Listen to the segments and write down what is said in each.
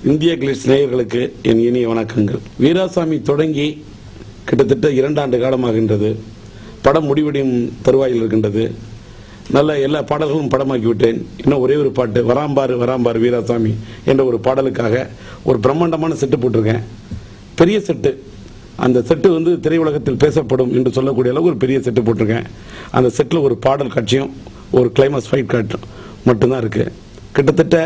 இந்திய கிளிட்ஸ் நேயர்களுக்கு என் இனிய வணக்கங்கள். வீராசாமி தொடங்கி கிட்டத்தட்ட 2 ஆண்டு காலமாகின்றது. படம் முடிவடையும் தருவாயில் இருக்கின்றது. நல்ல எல்லா பாடல்களும் படமாக்கி விட்டேன். இன்னும் ஒரே ஒரு பாட்டு, வராம்பாறு வராம்பாறு வீராசாமி என்ற ஒரு பாடலுக்காக ஒரு பிரம்மாண்டமான செட்டு போட்டிருக்கேன். பெரிய செட்டு. அந்த செட்டு திரையுலகத்தில் பேசப்படும் என்று சொல்லக்கூடிய அளவு ஒரு பெரிய செட்டு போட்டிருக்கேன். அந்த செட்டில் ஒரு பாடல் காட்சியும் ஒரு கிளைமாக்ஸ் ஃபைட் காட்டும் மட்டும்தான் இருக்கு. கிட்டத்தட்ட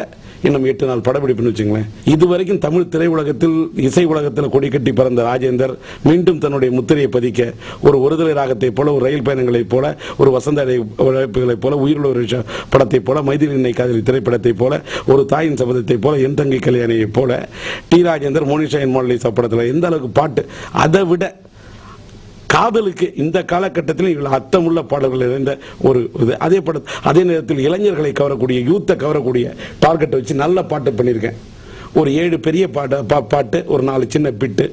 இன்னும் 8 நாள் படப்பிடிப்புன்னு வச்சுங்களேன். இதுவரைக்கும் தமிழ் திரையுலகத்தில் இசை உலகத்தில் கொடி கட்டி பறந்த ராஜேந்தர் மீண்டும் தன்னுடைய முத்திரையை பதிக்க ஒரு ஒருதலை ராகத்தை போல, ஒரு ரயில் பயணங்களைப் போல, ஒரு வசந்த உழைப்புகளைப் போல, உயிருள்ள ஒரு படத்தை போல, மைதிலினை காதலி திரைப்படத்தை போல, ஒரு தாயின் சபதத்தை போல, என் தங்கை கல்யாணியை போல, டி ராஜேந்தர் மோனிஷா என் மாடலிசா படத்தில் எந்த அளவுக்கு பாட்டு, அதை விட காதலுக்கு இந்த காலகட்டத்தில் இவர்கள் அர்த்தமுள்ள பாடல்கள் இருந்த ஒரு இது. அதே நேரத்தில் இளைஞர்களை கவரக்கூடிய, யூத்தை கவரக்கூடிய டார்கெட் வச்சு நல்ல பாட்டு பண்ணியிருக்கேன். ஒரு 7 பெரிய பாட்டு, ஒரு 4 சின்ன பிட்டு.